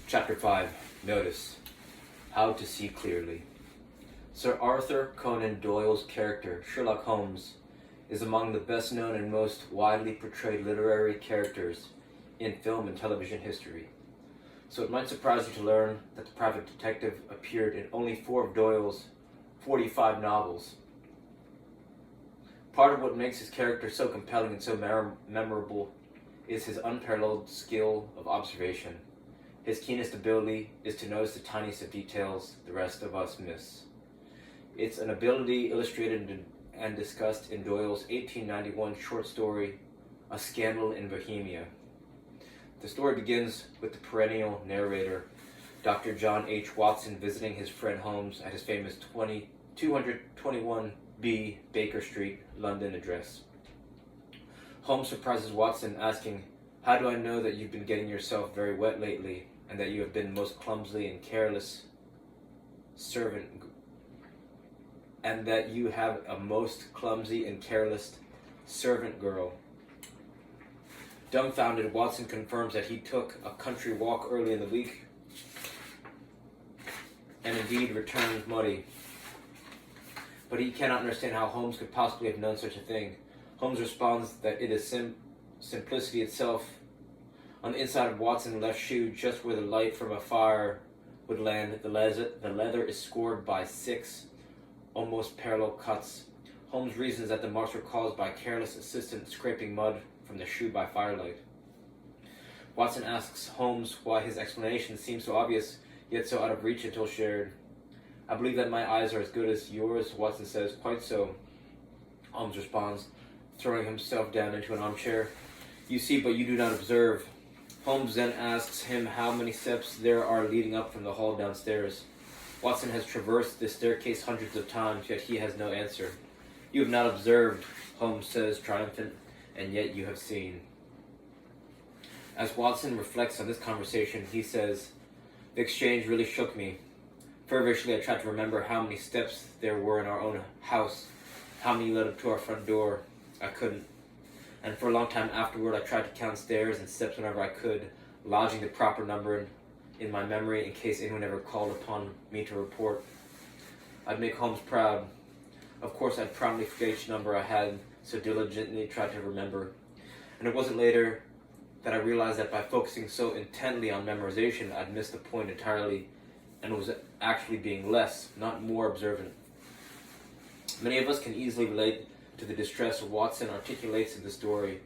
Chapter 5. Notice. How to See Clearly. Sir Arthur Conan Doyle's character, Sherlock Holmes, is among the best known and most widely portrayed literary characters in film and television history. So it might surprise you to learn that the private detective appeared in only 4 of Doyle's 45 novels. Part of what makes his character so compelling and so memorable is his unparalleled skill of observation. His keenest ability is to notice the tiniest of details the rest of us miss. It's an ability illustrated and discussed in Doyle's 1891 short story, A Scandal in Bohemia. The story begins with the perennial narrator, Dr. John H. Watson, visiting his friend Holmes at his famous 221B Baker Street, London address. Holmes surprises Watson, asking, "How do I know that you've been getting yourself very wet lately, and that you have been most clumsy and careless servant, and that you have a most clumsy and careless servant girl?" Dumbfounded, Watson confirms that he took a country walk early in the week and indeed returned muddy. But he cannot understand how Holmes could possibly have known such a thing. Holmes responds that it is simplicity itself. On the inside of Watson's left shoe, just where the light from a fire would land, the leather is scored by 6 almost parallel cuts. Holmes reasons that the marks were caused by a careless assistant scraping mud from the shoe by firelight. Watson asks Holmes why his explanation seems so obvious, yet so out of reach until shared. "I believe that my eyes are as good as yours," Watson says. "Quite so," Holmes responds, throwing himself down into an armchair. "You see, but you do not observe." Holmes then asks him how many steps there are leading up from the hall downstairs. Watson has traversed this staircase hundreds of times, yet he has no answer. "You have not observed," Holmes says, triumphant, "and yet you have seen." As Watson reflects on this conversation, he says, "The exchange really shook me. Feverishly, I tried to remember how many steps there were in our own house, how many led up to our front door. I couldn't. And for a long time afterward, I tried to count stairs and steps whenever I could, lodging the proper number in my memory in case anyone ever called upon me to report. I'd make Holmes proud. Of course, I'd promptly forget each number I had so diligently tried to remember. And it wasn't later that I realized that by focusing so intently on memorization, I'd missed the point entirely and was actually being less, not more observant." Many of us can easily relate to the distress Watson articulates in the story.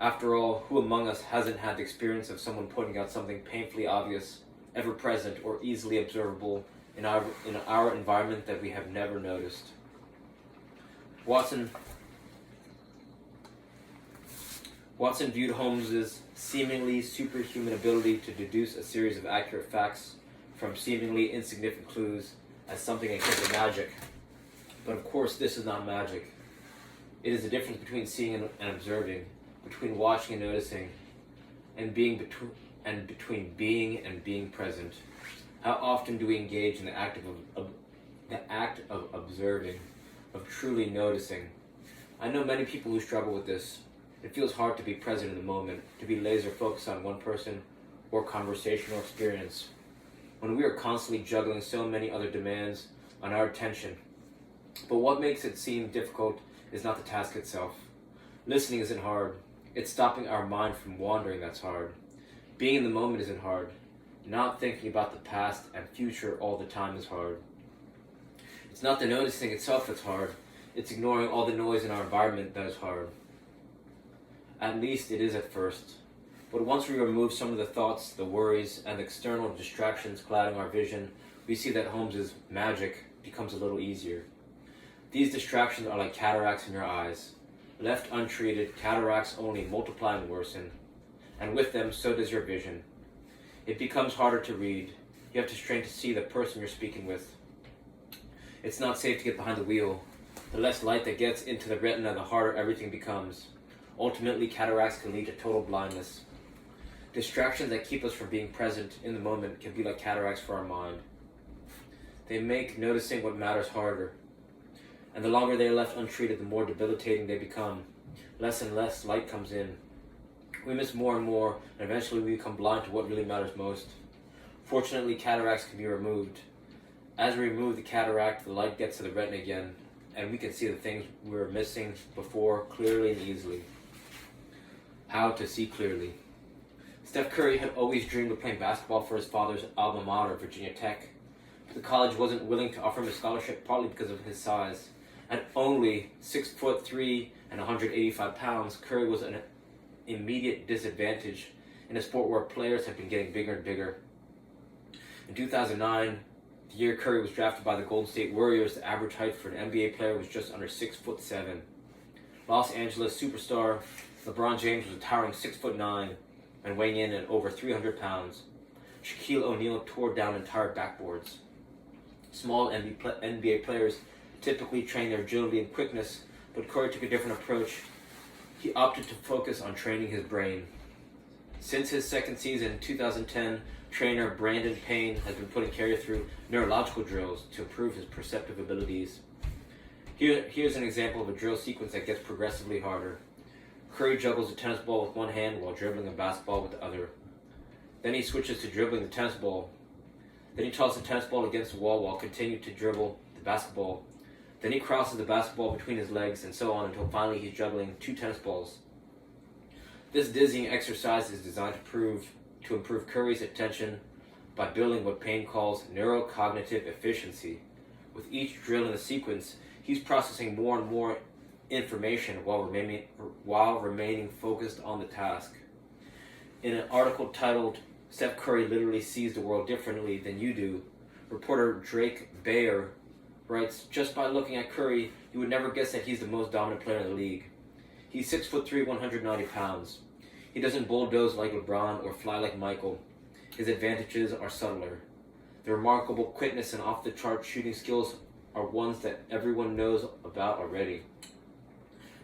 After all, who among us hasn't had the experience of someone pointing out something painfully obvious, ever present, or easily observable in our environment that we have never noticed? Watson viewed Holmes's seemingly superhuman ability to deduce a series of accurate facts from seemingly insignificant clues as something akin to magic. But of course, this is not magic. It is the difference between seeing and observing, between watching and noticing, and between being and being present. How often do we engage in the act of observing, of truly noticing? I know many people who struggle with this. It feels hard to be present in the moment, to be laser focused on one person or conversation or experience, when we are constantly juggling so many other demands on our attention. But what makes it seem difficult is not the task itself. Listening isn't hard. It's stopping our mind from wandering that's hard. Being in the moment isn't hard. Not thinking about the past and future all the time is hard. It's not the noticing itself that's hard. It's ignoring all the noise in our environment that is hard. At least it is at first. But once we remove some of the thoughts, the worries, and the external distractions clouding our vision, we see that Holmes's magic becomes a little easier. These distractions are like cataracts in your eyes. Left untreated, cataracts only multiply and worsen. And with them, so does your vision. It becomes harder to read. You have to strain to see the person you're speaking with. It's not safe to get behind the wheel. The less light that gets into the retina, the harder everything becomes. Ultimately, cataracts can lead to total blindness. Distractions that keep us from being present in the moment can be like cataracts for our mind. They make noticing what matters harder. And the longer they are left untreated, the more debilitating they become. Less and less light comes in. We miss more and more, and eventually we become blind to what really matters most. Fortunately, cataracts can be removed. As we remove the cataract, the light gets to the retina again, and we can see the things we were missing before clearly and easily. How to see clearly. Steph Curry had always dreamed of playing basketball for his father's alma mater, Virginia Tech. But the college wasn't willing to offer him a scholarship, partly because of his size. At only 6'3" and 185 pounds, Curry was an immediate disadvantage in a sport where players had been getting bigger and bigger. In 2009, the year Curry was drafted by the Golden State Warriors, the average height for an NBA player was just under 6'7". Los Angeles superstar LeBron James was a towering 6'9" and weighing in at over 300 pounds. Shaquille O'Neal tore down entire backboards. Small NBA players typically train their agility and quickness, but Curry took a different approach. He opted to focus on training his brain. Since his second season in 2010, trainer Brandon Payne has been putting Curry through neurological drills to improve his perceptive abilities. Here's an example of a drill sequence that gets progressively harder. Curry juggles a tennis ball with one hand while dribbling a basketball with the other. Then he switches to dribbling the tennis ball. Then he tosses the tennis ball against the wall while continuing to dribble the basketball. Then he crosses the basketball between his legs and so on until finally he's juggling 2 tennis balls. This dizzying exercise is designed to improve Curry's attention by building what Payne calls neurocognitive efficiency. With each drill in the sequence, he's processing more and more information while remaining focused on the task. In an article titled "Steph Curry Literally Sees the World Differently Than You Do," reporter Drake Bayer writes, "Just by looking at Curry, you would never guess that he's the most dominant player in the league. He's 6'3", 190 pounds. He doesn't bulldoze like LeBron or fly like Michael. His advantages are subtler. The remarkable quickness and off-the-chart shooting skills are ones that everyone knows about already.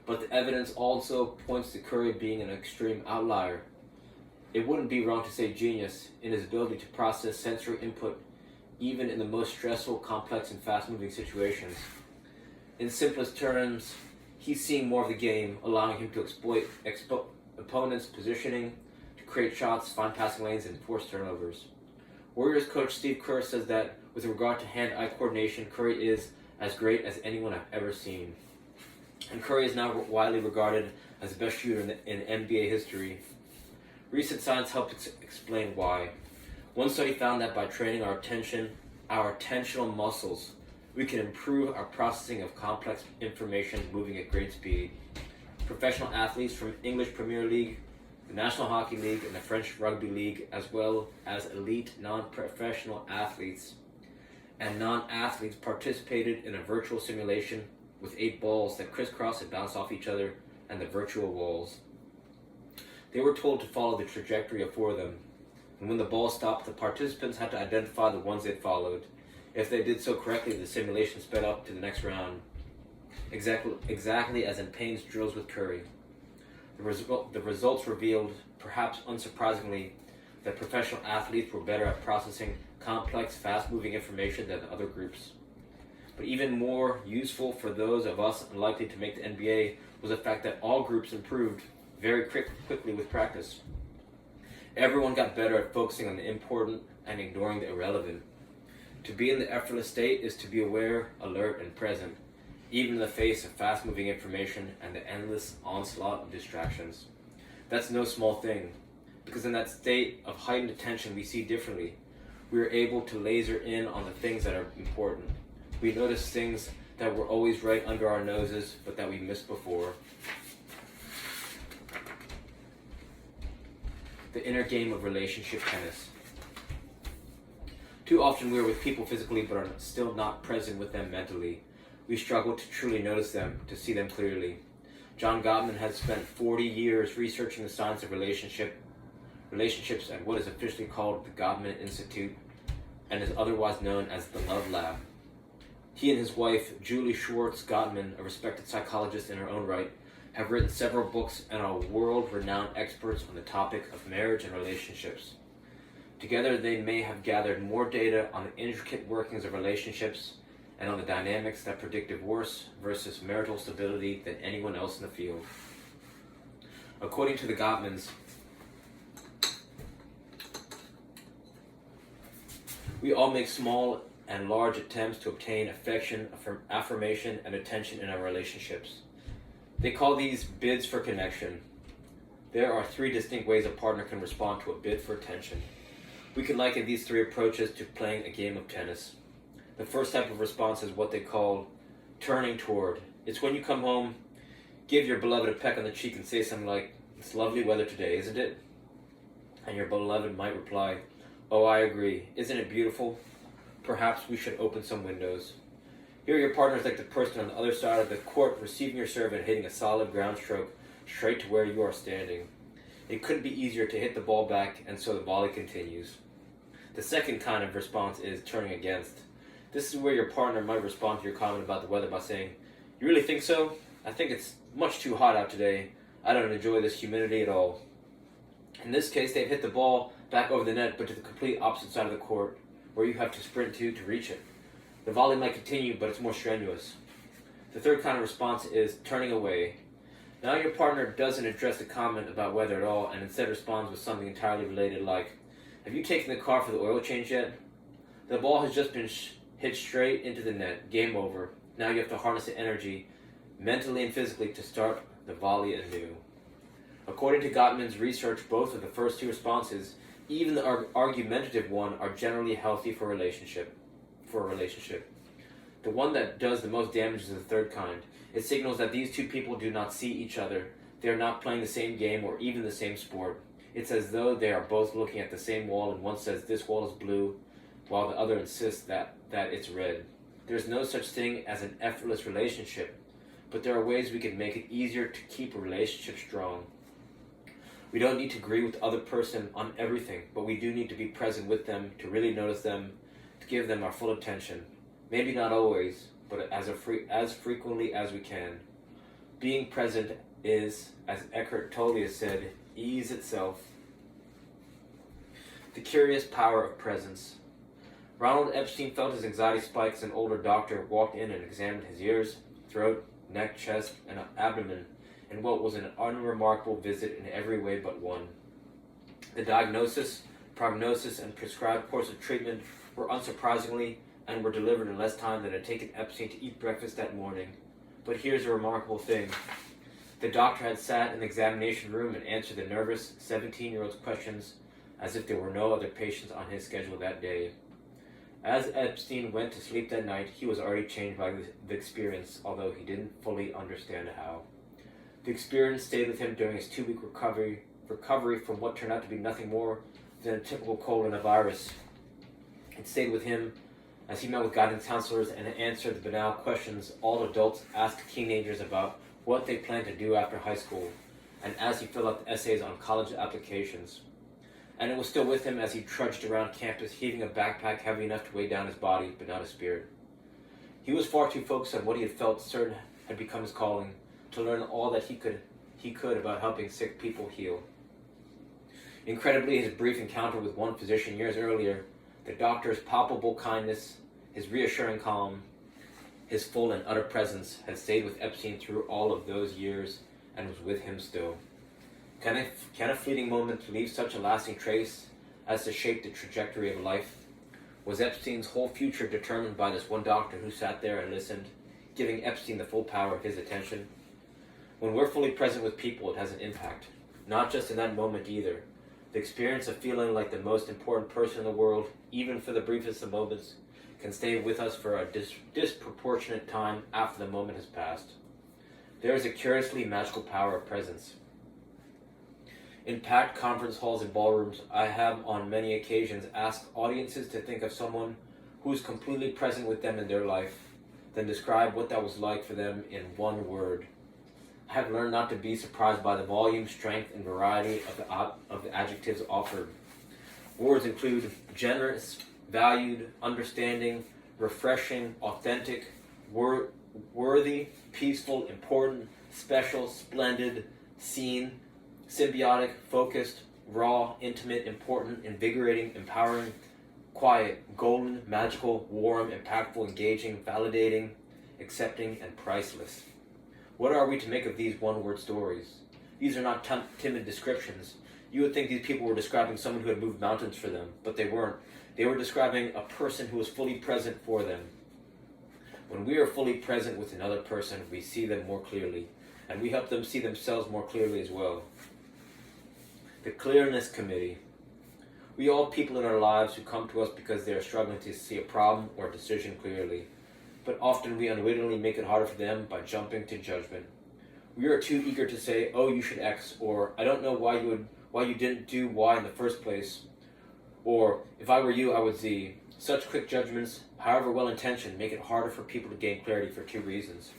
But the evidence also points to Curry being an extreme outlier. It wouldn't be wrong to say genius in his ability to process sensory input even in the most stressful, complex, and fast-moving situations. In simplest terms, he's seeing more of the game, allowing him to exploit opponents' positioning, to create shots, find passing lanes, and force turnovers. Warriors coach Steve Kerr says that with regard to hand-eye coordination, Curry is as great as anyone I've ever seen. And Curry is now widely regarded as the best shooter in NBA history. Recent science helped explain why. One study found that by training our attentional muscles, we can improve our processing of complex information moving at great speed. Professional athletes from English Premier League, the National Hockey League, and the French Rugby League, as well as elite non-professional athletes and non-athletes, participated in a virtual simulation with 8 balls that crisscross and bounce off each other and the virtual walls. They were told to follow the trajectory of 4 of them, and when the ball stopped, the participants had to identify the ones they'd followed. If they did so correctly, the simulation sped up to the next round, exactly as in Payne's drills with Curry. The results revealed, perhaps unsurprisingly, that professional athletes were better at processing complex, fast-moving information than other groups. But even more useful for those of us unlikely to make the NBA was the fact that all groups improved very quickly with practice. Everyone got better at focusing on the important and ignoring the irrelevant. To be in the effortless state is to be aware, alert, and present, even in the face of fast-moving information and the endless onslaught of distractions. That's no small thing, because in that state of heightened attention we see differently. We are able to laser in on the things that are important. We notice things that were always right under our noses, but that we missed before. The inner game of relationship tennis. Too often we are with people physically but are still not present with them mentally. We struggle to truly notice them, to see them clearly. John Gottman has spent 40 years researching the science of relationships at what is officially called the Gottman Institute and is otherwise known as the Love Lab. He and his wife, Julie Schwartz Gottman, a respected psychologist in her own right, have written several books and are world-renowned experts on the topic of marriage and relationships. Together, they may have gathered more data on the intricate workings of relationships and on the dynamics that predict divorce versus marital stability than anyone else in the field. According to the Gottmans, We all make small and large attempts to obtain affection, affirmation, and attention in our relationships. They call these bids for connection. There are 3 distinct ways a partner can respond to a bid for attention. We can liken these 3 approaches to playing a game of tennis. The first type of response is what they call turning toward. It's when you come home, give your beloved a peck on the cheek and say something like, "It's lovely weather today, isn't it?" And your beloved might reply, "Oh, I agree. Isn't it beautiful? Perhaps we should open some windows." Here your partner is like the person on the other side of the court receiving your serve and hitting a solid ground stroke straight to where you are standing. It couldn't be easier to hit the ball back, and so the volley continues. The second kind of response is turning against. This is where your partner might respond to your comment about the weather by saying, "You really think so? I think it's much too hot out today. I don't enjoy this humidity at all." In this case, they've hit the ball back over the net, but to the complete opposite side of the court, where you have to sprint to reach it. The volley might continue, but it's more strenuous. The third kind of response is turning away. Now your partner doesn't address the comment about weather at all, and instead responds with something entirely related like, "Have you taken the car for the oil change yet? The ball has just been hit straight into the net. Game over. Now you have to harness the energy, mentally and physically, to start the volley anew." According to Gottman's research, both of the first 2 responses, even the argumentative one, are generally healthy for a relationship. The one that does the most damage is the third kind. It signals that these 2 people do not see each other. They are not playing the same game or even the same sport. It's as though they are both looking at the same wall, and one says this wall is blue, while the other insists that it's red. There's no such thing as an effortless relationship, but there are ways we can make it easier to keep a relationship strong. We don't need to agree with the other person on everything, but we do need to be present with them, to really notice them, to give them our full attention. Maybe not always, but as frequently as we can. Being present is, as Eckhart Tolle has said, ease itself. The curious power of presence. Ronald Epstein felt his anxiety spike as an older doctor walked in and examined his ears, throat, neck, chest, and abdomen in what was an unremarkable visit in every way but one. The diagnosis, prognosis, and prescribed course of treatment were unsurprisingly and were delivered in less time than it had taken Epstein to eat breakfast that morning. But here's a remarkable thing. The doctor had sat in the examination room and answered the nervous 17-year-old's questions as if there were no other patients on his schedule that day. As Epstein went to sleep that night, he was already changed by the experience, although he didn't fully understand how. The experience stayed with him during his 2-week recovery from what turned out to be nothing more than a typical cold and a virus. It stayed with him as he met with guidance counselors and answered the banal questions all adults ask teenagers about what they plan to do after high school, and as he filled out the essays on college applications. And it was still with him as he trudged around campus, heaving a backpack heavy enough to weigh down his body, but not his spirit. He was far too focused on what he had felt certain had become his calling, to learn all that he could about helping sick people heal. Incredibly, his brief encounter with one physician years earlier, the doctor's palpable kindness, his reassuring calm, his full and utter presence, had stayed with Epstein through all of those years and was with him still. Can a fleeting moment leave such a lasting trace as to shape the trajectory of life? Was Epstein's whole future determined by this one doctor who sat there and listened, giving Epstein the full power of his attention? When we're fully present with people, it has an impact. Not just in that moment either. The experience of feeling like the most important person in the world, even for the briefest of moments, can stay with us for a disproportionate time after the moment has passed. There is a curiously magical power of presence. In packed conference halls and ballrooms, I have on many occasions asked audiences to think of someone who is completely present with them in their life, then describe what that was like for them in one word. I have learned not to be surprised by the volume, strength, and variety of the adjectives offered. Words include generous, valued, understanding, refreshing, authentic, worthy, peaceful, important, special, splendid, seen, symbiotic, focused, raw, intimate, important, invigorating, empowering, quiet, golden, magical, warm, impactful, engaging, validating, accepting, and priceless. What are we to make of these one-word stories? These are not timid descriptions. You would think these people were describing someone who had moved mountains for them, but they weren't. They were describing a person who was fully present for them. When we are fully present with another person, we see them more clearly, and we help them see themselves more clearly as well. The Clearness Committee. We all have people in our lives who come to us because they are struggling to see a problem or a decision clearly, but often we unwittingly make it harder for them by jumping to judgment. We are too eager to say, "Oh, you should X," or "I don't know why you didn't do Y in the first place," or "If I were you, I would Z." Such quick judgments, however well-intentioned, make it harder for people to gain clarity for two reasons.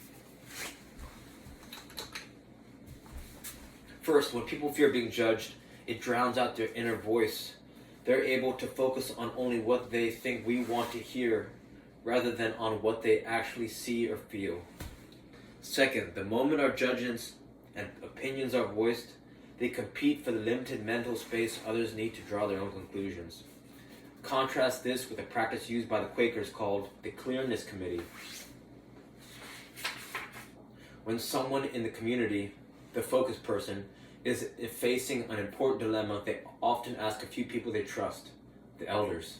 First, when people fear being judged, it drowns out their inner voice. They're able to focus on only what they think we want to hear, rather than on what they actually see or feel. Second, the moment our judgments and opinions are voiced, they compete for the limited mental space others need to draw their own conclusions. Contrast this with a practice used by the Quakers called the Clearness Committee. When someone in the community, the focus person, is facing an important dilemma, they often ask a few people they trust, the elders,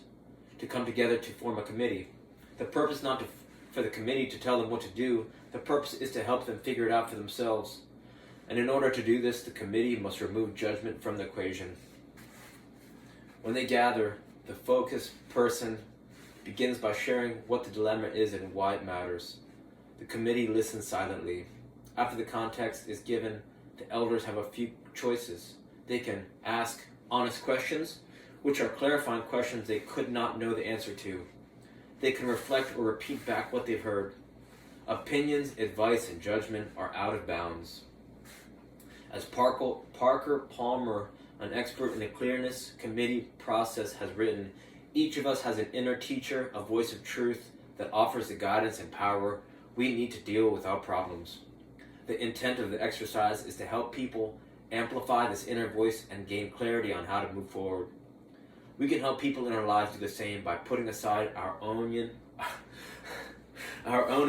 to come together to form a committee. The purpose is not for the committee to tell them what to do. The purpose is to help them figure it out for themselves. And in order to do this, the committee must remove judgment from the equation. When they gather, the focus person begins by sharing what the dilemma is and why it matters. The committee listens silently. After the context is given, the elders have a few choices. They can ask honest questions, which are clarifying questions they could not know the answer to. They can reflect or repeat back what they've heard. Opinions, advice, and judgment are out of bounds. As Parker Palmer, an expert in the Clearness Committee process, has written, each of us has an inner teacher, a voice of truth that offers the guidance and power we need to deal with our problems. The intent of the exercise is to help people amplify this inner voice and gain clarity on how to move forward. We can help people in our lives do the same by putting aside our own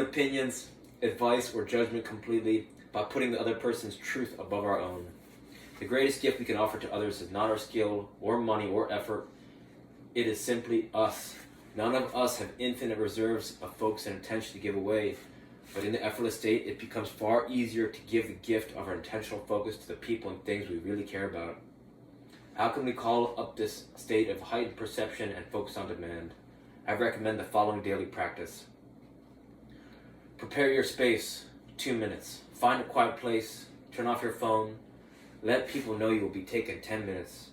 opinions, advice, or judgment completely, by putting the other person's truth above our own. The greatest gift we can offer to others is not our skill or money or effort. It is simply us. None of us have infinite reserves of focus and attention to give away, but in the effortless state, it becomes far easier to give the gift of our intentional focus to the people and things we really care about. How can we call up this state of heightened perception and focus on demand? I recommend the following daily practice. Prepare your space, 2 minutes. Find a quiet place, turn off your phone. Let people know you will be taking 10 minutes.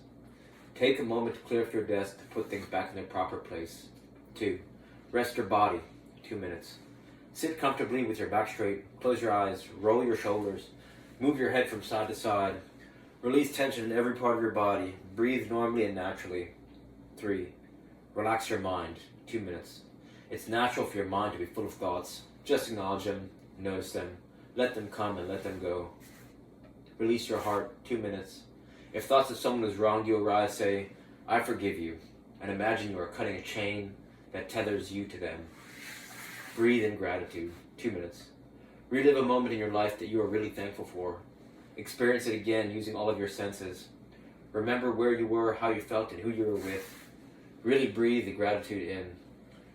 Take a moment to clear off your desk to put things back in their proper place. 2. Rest your body, 2 minutes. Sit comfortably with your back straight, close your eyes, roll your shoulders, move your head from side to side. Release tension in every part of your body. Breathe normally and naturally. 3. Relax your mind, 2 minutes. It's natural for your mind to be full of thoughts. Just acknowledge them, notice them, let them come and let them go. Release your heart, 2 minutes. If thoughts of someone who's wronged you arise, say, "I forgive you," and imagine you are cutting a chain that tethers you to them. Breathe in gratitude, 2 minutes. Relive a moment in your life that you are really thankful for. Experience it again using all of your senses. Remember where you were, how you felt, and who you were with. Really breathe the gratitude in.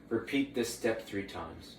Repeat this step 3 times.